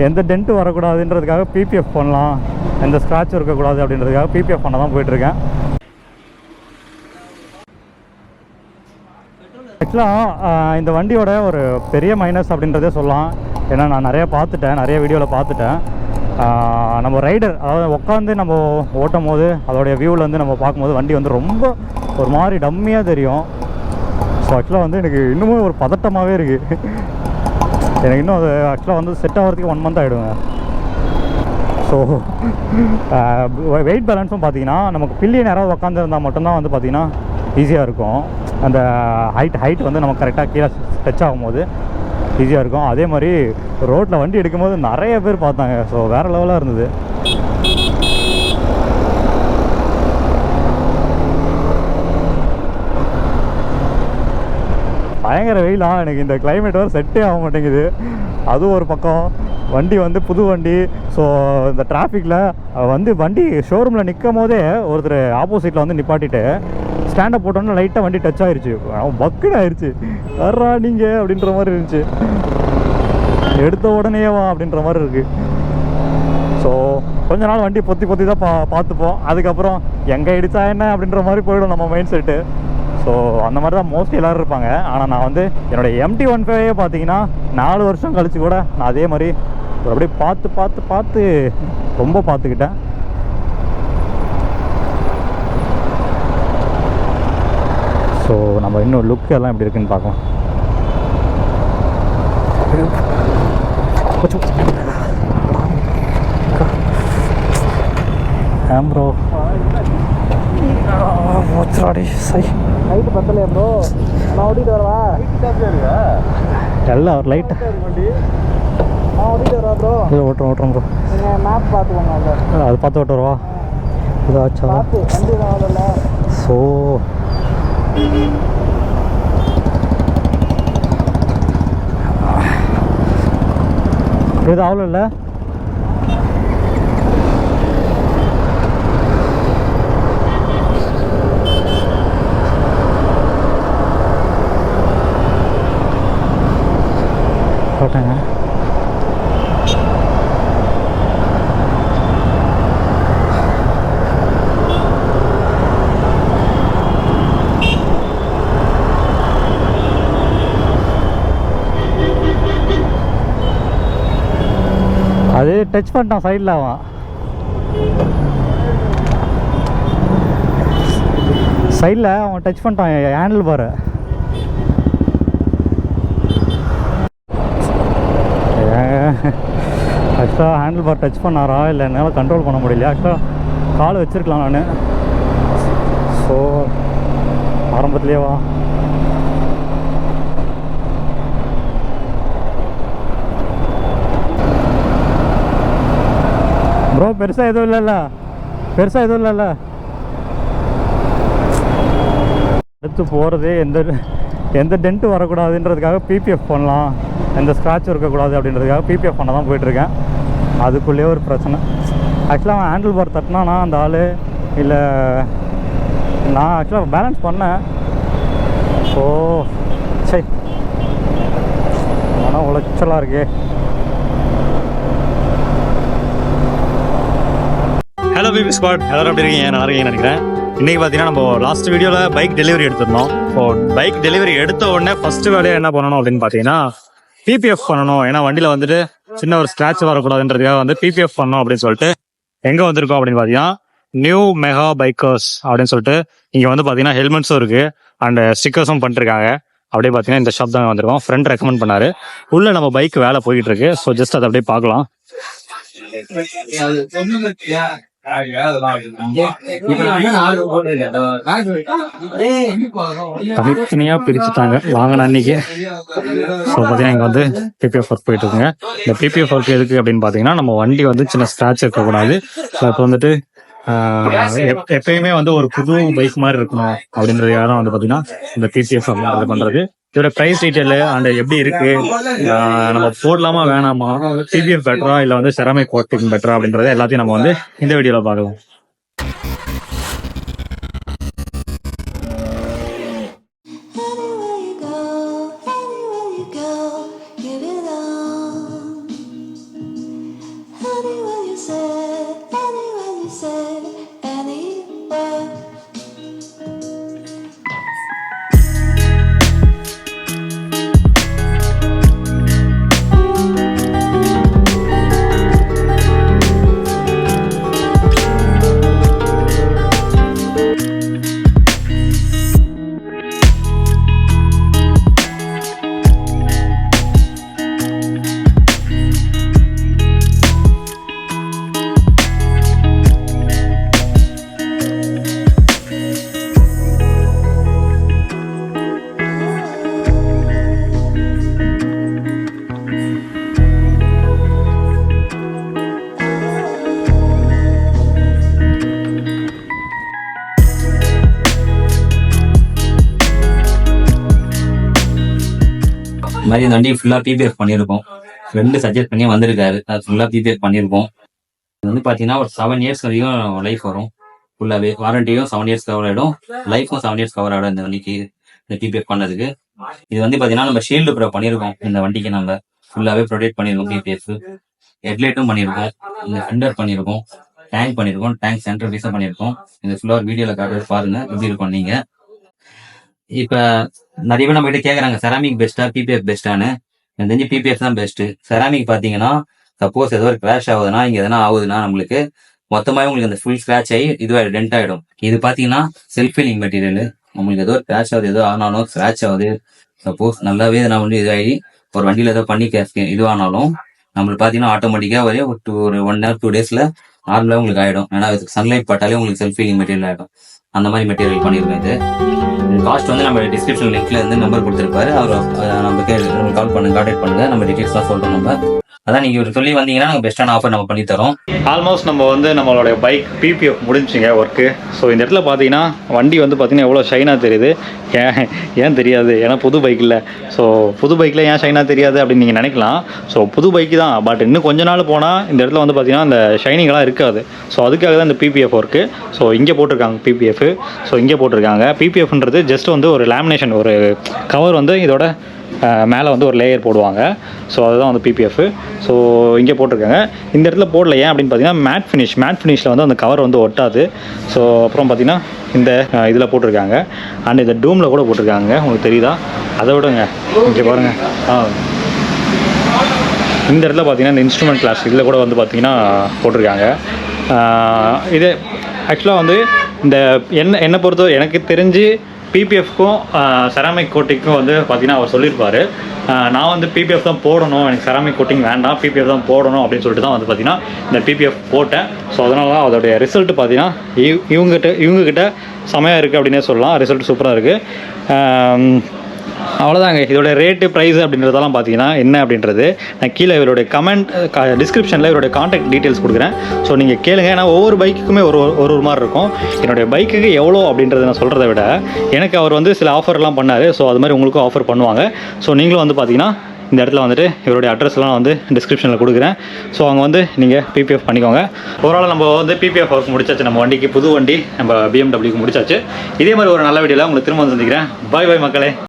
எந்த tent வரக்கூடாதுன்றதுக்காக PPF பண்ணலாம், எந்த ஸ்க்ராட்சும் இருக்கக்கூடாது அப்படின்றதுக்காக பிபிஎஃப் பண்ண தான் போயிட்டுருக்கேன். ஆக்சுவலாக இந்த வண்டியோட ஒரு பெரிய மைனஸ் அப்படின்றதே சொல்லலாம். ஏன்னா நான் நிறைய வீடியோவில் பார்த்துட்டேன். நம்ம ரைடர், அதாவது உட்காந்து நம்ம ஓட்டும் போது அதோடைய வியூவில் வந்து நம்ம பார்க்கும்போது வண்டி வந்து ரொம்ப ஒரு மாதிரி டம்மியாக தெரியும். ஸோ ஆக்சுவலாக வந்து எனக்கு இன்னமும் ஒரு பதட்டமாகவே இருக்குது. எனக்கு இன்னும் அது ஆக்சுவலாக வந்து செட் ஆகிறதுக்கு 1 month ஆகிடுங்க. ஸோ வெயிட் பேலன்ஸும் பார்த்தீங்கன்னா நமக்கு பில்லியன் யாராவது உட்காந்துருந்தால் மட்டும்தான் வந்து பார்த்திங்கன்னா ஈஸியாக இருக்கும். அந்த ஹைட் வந்து நமக்கு கரெக்டாக கீழே டச் ஆகும்போது ஈஸியாக இருக்கும். அதே மாதிரி ரோட்டில் வண்டி எடுக்கும்போது நிறைய பேர் பார்த்தாங்க. ஸோ வேறு லெவலாக இருந்தது. பயங்கர வெயிலாக எனக்கு இந்த கிளைமேட் வர செட்டே ஆக மாட்டேங்குது. அதுவும் ஒரு பக்கம் வண்டி வந்து புது வண்டி. ஸோ இந்த டிராஃபிக்கில் வந்து வண்டி ஷோரூமில் நிற்கும் போதே ஒருத்தர் ஆப்போசிட்டில் வந்து நிப்பாட்டிட்டு ஸ்டாண்டப் போட்டோன்னா லைட்டாக வண்டி டச் ஆகிருச்சு. பக்குன்னு ஆயிடுச்சு. வர்றா நீங்கள் அப்படின்ற மாதிரி இருந்துச்சு. எடுத்த உடனேவா அப்படின்ற மாதிரி இருக்குது. ஸோ கொஞ்ச நாள் வண்டி பொத்தி தான் பார்த்துப்போம். அதுக்கப்புறம் எங்கே இடிச்சா என்ன அப்படின்ற மாதிரி போயிடும் நம்ம மைண்ட் செட்டு. ஸோ அந்த மாதிரி தான் மோஸ்ட்லி எல்லோரும் இருப்பாங்க. ஆனால் நான் வந்து என்னோடய MT-15 பார்த்தீங்கன்னா 4 வருஷம் கழிச்சு கூட நான் அதே மாதிரி அப்படியே பார்த்து ரொம்ப பார்த்துக்கிட்டேன். ஸோ நம்ம இன்னும் லுக் எல்லாம் எப்படி இருக்குன்னு பார்க்கலாம். ப்ரோ லைட்டு பத்தலையா ப்ரோ? நான் ஓட்டிட்டு வரவா? எல்லாம் ஒரு லைட்டு நான் ஓட்டிட்டு வரவா ப்ரோ? இல்லை ஓட்டுறோம் ப்ரோ. நீங்கள் மேப் பார்த்துக்கோங்க. இல்லை அது பார்த்து ஓட்டு வரவா? இதாச்சா பார்த்து வண்டி தான் அவ்வளோல்ல. ஸோ இது அவ்வளோ இல்லை. போட்டாங்க அது டச் பண்ணிட்டான் சைடில். அவன் சைடில் அவன் டச் பண்ணிட்டான் ஹேண்டில் பாரு. ஆக்சுவலாக ஹேண்டில் பார் டச் பண்ணாரா இல்லை என்னால் கண்ட்ரோல் பண்ண முடியல. ஆக்சுவலாக கால் வச்சுருக்கலாம் நான். ஸோ ஆரம்பத்துலேயே வா ப்ரோ. பெருசாக எதுவும் இல்லைல்ல? அடுத்து போகிறதே எந்த டென்ட்டு வரக்கூடாதுன்றதுக்காக பிபிஎஃப் பண்ணலாம், எந்த ஸ்க்ராட்சும் இருக்கக்கூடாது அப்படின்றதுக்காக பிபிஎஃப் பண்ண தான் போயிட்டுருக்கேன். அதுக்குள்ளேயே ஒரு பிரச்சனை. ஆக்சுவலாக அவன் ஹேண்டில் பார் தட்டினானா அந்த ஆள், இல்லை நான் ஆக்சுவலாக பேலன்ஸ் பண்ணேன். ஸோ சரி ஆனால் உளைச்சலாக இருக்கே. ஹலோ பிபி ஸ்குவாட், எல்லோரும் எப்படி இருக்கீங்க? நல்லா இருக்கீங்கன்னு நினைக்கிறேன். இன்றைக்கி பார்த்தீங்கன்னா நம்ம லாஸ்ட் வீடியோவில் பைக் டெலிவரி எடுத்திருந்தோம். ஸோ பைக் டெலிவரி எடுத்த உடனே ஃபஸ்ட்டு வேலையாக என்ன பண்ணணும் அப்படின்னு பார்த்தீங்கன்னா பிபிஎஃப் பண்ணணும். ஏன்னா வண்டியில் வந்துட்டு சின்ன ஒரு ஸ்க்ராட்ச் வரக்கூடாதுன்றதுக்காக வந்து பிபிஎஃப் பண்ணணும் அப்படின்னு சொல்லிட்டு எங்கே வந்திருக்கோம் அப்படின்னு பார்த்தீங்கன்னா நியூ மெகா பைக்கர்ஸ் அப்படின்னு சொல்லிட்டு இங்கே வந்து பார்த்தீங்கன்னா ஹெல்மெட்ஸும் இருக்குது அண்ட் ஸ்டிக்கர்ஸும் பண்ணிருக்காங்க. அப்படியே பார்த்தீங்கன்னா இந்த ஷாப் தான் வந்திருக்கோம். ஃப்ரெண்ட் ரெக்கமெண்ட் பண்ணாரு. உள்ள நம்ம பைக் வேலை போயிட்டு இருக்கு. ஸோ ஜஸ்ட் அதை அப்படியே பார்க்கலாம். தனித்தனியா பிரிச்சுட்டாங்க வாங்கின அன்னைக்கு. ஸோ பார்த்தீங்கன்னா இங்கே வந்து பிபிஎஃப் ஒர்க் போயிட்டு இருக்குங்க. இந்த பிபிஎஃப் ஒர்க் எதுக்கு அப்படின்னு பார்த்தீங்கன்னா நம்ம வண்டி வந்து சின்ன ஸ்க்ராட்ச் இருக்கக்கூடாது. ஸோ இப்போ வந்துட்டு எப்பயுமே வந்து ஒரு புது பைக் மாதிரி இருக்கணும் அப்படின்றதுக்காக தான் வந்து பார்த்தீங்கன்னா இந்த பிபிஎஃப் அப்படின்றது பண்றது. இதோட ப்ரைஸ் டீட்டெயில் அண்ட் எப்படி இருக்கு, நம்ம போடலாமா வேணாமா, பிபிஎஃப் பெட்டரா இல்லை வந்து செராமிக் கோட்டிங் பெட்டரா அப்படின்றத எல்லாத்தையும் நம்ம வந்து இந்த வீடியோவில் பார்க்கலாம். Anywhere you go, give it all. மாதிரி இந்த வண்டி ஃபுல்லாக பிபிஎஃப் பண்ணியிருக்கோம். ஃப்ரெண்டு சஜஸ்ட் பண்ணி வந்திருக்காரு, அது ஃபுல்லாக பிபிஎஃப் பண்ணியிருக்கோம். இது வந்து பார்த்தீங்கன்னா ஒரு 7 இயர்ஸ் வரைக்கும் லைஃப் வரும். ஃபுல்லாகவே வாரண்டியும் 7 இயர்ஸ் கவர் ஆகிடும், லைஃபும் 7 இயர்ஸ் கவர் ஆகிடும் இந்த வண்டிக்கு, இந்த பிபிஎஃப் பண்ணதுக்கு. இது வந்து பார்த்தீங்கன்னா நம்ம ஷீல்டு ப்ரோ பண்ணியிருக்கோம் இந்த வண்டிக்கு, நம்ம ஃபுல்லாகவே ப்ரொடெக்ட் பண்ணியிருக்கோம். பிபிஎஃப் ஹெட்லைட்டும் பண்ணியிருக்கோம், இந்த ஃபெண்டர் பண்ணியிருக்கோம், டேங்க் பண்ணியிருக்கோம், டேங்க் சென்டர் பீஸும் பண்ணியிருக்கோம். இந்த ஃபுல்லாக ஒரு வீடியோவில் காட்டுறது பாருங்க எப்படி இருக்கும். நீங்கள் இப்போ நிறைய பேர் நம்ம கிட்ட கேட்குறாங்க செராமிக் பெஸ்ட்டா பிபிஎஃப் பெஸ்ட்டானு. எனக்கு தெரிஞ்சு பிபிஎஃப் தான் பெஸ்ட்டு. செராமிக் பார்த்தீங்கன்னா சப்போஸ் ஏதோ ஒரு கிராஷ் ஆகுதுன்னா, இங்கே எதனா ஆகுதுன்னா நம்மளுக்கு மொத்தமாகவே உங்களுக்கு அந்த ஃபுல் ஸ்க்ராட்ச் ஆகி இதுவாக டென்ட் ஆகிடும். இது பார்த்தீங்கன்னா செல்ஃப் ஃபீலிங் மெட்டீரியல். நம்மளுக்கு ஏதோ ஒரு கிராஷ் ஆகுது, ஏதோ ஆனாலும் ஸ்க்ராட்ச் ஆகுது, சப்போஸ் நல்லாவே நான் வந்து இதாகி ஒரு வண்டியில் ஏதோ பண்ணி இதுவானாலும் நம்மளுக்கு பார்த்தீங்கன்னா ஆட்டோமேட்டிக்காக ஒரு 1 or 2 டேஸில் நார்மலாக உங்களுக்கு ஆகிடும். ஏன்னா அதுக்கு சன்லைட் பட்டாலே உங்களுக்கு செல்ஃப் ஃபீலிங் மெட்டீரியல் ஆகிடும். அந்த மாதிரி மெட்டீரியல் பண்ணியிருக்கோம். இது காஸ்ட் வந்து நம்ம டிஸ்கிரிப்ஷன் லிங்க்ல இருந்து நம்பர் கொடுத்துருப்பாரு, அவர் நம்ம கால் பண்ணுங்க, கான்டாக்ட் பண்ணுங்க, நம்ம டீட்டெயில்ஸ்லாம் சொல்கிறோம். நம்ம அதான் நீங்கள் சொல்லி வந்தீங்கன்னா நாங்கள் பெஸ்ட்டான ஆஃபர் நம்ம பண்ணி தரோம். ஆல்மோஸ்ட் நம்ம வந்து நம்மளுடைய பைக் பிபிஎஃப் முடிஞ்சுங்க ஒர்க்கு. ஸோ இந்த இடத்துல பார்த்தீங்கன்னா வண்டி வந்து பார்த்தீங்கன்னா எவ்வளோ ஷைனாக தெரியுது. ஏன் தெரியாது, ஏன்னா புது பைக் இல்லை. ஸோ புது பைக்கில் ஏன் ஷைனாக தெரியாது அப்படின்னு நீங்கள் நினைக்கலாம். ஸோ புது பைக்கு தான், பட் இன்னும் கொஞ்ச நாள் போனால் இந்த இடத்துல வந்து பார்த்தீங்கன்னா அந்த ஷைனிங்லாம் இருக்காது. ஸோ அதுக்காக தான் இந்த பிபிஎஃப் ஒர்க்கு. ஸோ இங்கே போட்டிருக்காங்க பிபிஎஃப். ஸோ இங்கே போட்டிருக்காங்க பிபிஎஃப்ன்றது ஜஸ்ட் வந்து ஒரு லேமினேஷன், ஒரு கவர் வந்து இதோட மேலே வந்து ஒரு லேயர் போடுவாங்க. ஸோ அதுதான் வந்து பிபிஎஃப். ஸோ இங்கே போட்டிருக்காங்க. இந்த இடத்துல போடல ஏன் அப்படின்னு பார்த்தீங்கன்னா மேட் ஃபினிஷில் வந்து அந்த கவர் வந்து ஒட்டாது. ஸோ அப்புறம் பார்த்தீங்கன்னா இந்த இதில் போட்டிருக்காங்க. அண்ட் இந்த டூமில் கூட போட்டிருக்காங்க, உங்களுக்கு தெரியுதா? அதை விடுங்க, இங்கே பாருங்கள். இந்த இடத்துல பார்த்தீங்கன்னா இந்த இன்ஸ்ட்ருமெண்ட் கிளாஸ் இதில் கூட வந்து பார்த்தீங்கன்னா போட்டிருக்காங்க. இது ஆக்சுவலாக வந்து இந்த என்னை பொறுத்த எனக்கு தெரிஞ்சு பிபிஎஃப்க்கும் செராமிக் கோட்டிங்க்கும் வந்து பார்த்தீங்கன்னா அவர் சொல்லியிருப்பார், நான் வந்து பிபிஎஃப் தான் போடணும், எனக்கு செராமிக் கோட்டிங் வேண்டாம், பிபிஎஃப் தான் போடணும் அப்படின்னு சொல்லிட்டு தான் வந்து பார்த்தீங்கன்னா இந்த பிபிஎஃப் போட்டேன். ஸோ அதனால தான் அதோடைய ரிசல்ட் பார்த்தீங்கன்னா இவங்ககிட்ட செமையாக இருக்குது அப்படின்னே சொல்லலாம். ரிசல்ட் சூப்பராக இருக்குது. அவ்வளோதாங்க. இதோட ரேட்டு ப்ரைஸ் அப்படின்றதெல்லாம் பார்த்தீங்கன்னா என்ன அப்படின்றது நான் கீழே இவருடைய கமெண்ட் டிஸ்கிரிப்ஷனில் இவருடைய காண்டாக்ட் டீட்டெயில்ஸ் கொடுக்குறேன். ஸோ நீங்கள் கேளுங்க. ஏன்னா ஒவ்வொரு பைக்குக்குமே ஒரு மாதிரி இருக்கும். என்னுடைய பைக்குக்கு எவ்வளோ அப்படின்றத நான் சொல்கிறத விட எனக்கு அவர் வந்து சில ஆஃபர்லாம் பண்ணார். ஸோ அது மாதிரி உங்களுக்கும் ஆஃபர் பண்ணுவாங்க. ஸோ நீங்களும் வந்து பார்த்தீங்கன்னா இந்த இடத்துல வந்துட்டு இவருடைய அட்ரஸ்லாம் வந்து டிஸ்கிரிப்ஷனில் கொடுக்குறேன். ஸோ அங்கே வந்து நீங்கள் பிபிஎஃப் பண்ணிக்கோங்க. ஓவரால் நம்ம வந்து பிபிஎஃப் ஒர்க் முடிச்சாச்சு. நம்ம வண்டிக்கு புது வண்டி நம்ம பிஎம்டபிள்யூக்கு முடிச்சாச்சு. இதே மாதிரி ஒரு நல்ல வீடியோவில் உங்களுக்கு திரும்ப வந்து சந்திக்கிறேன். பாய் பாய் மக்களே.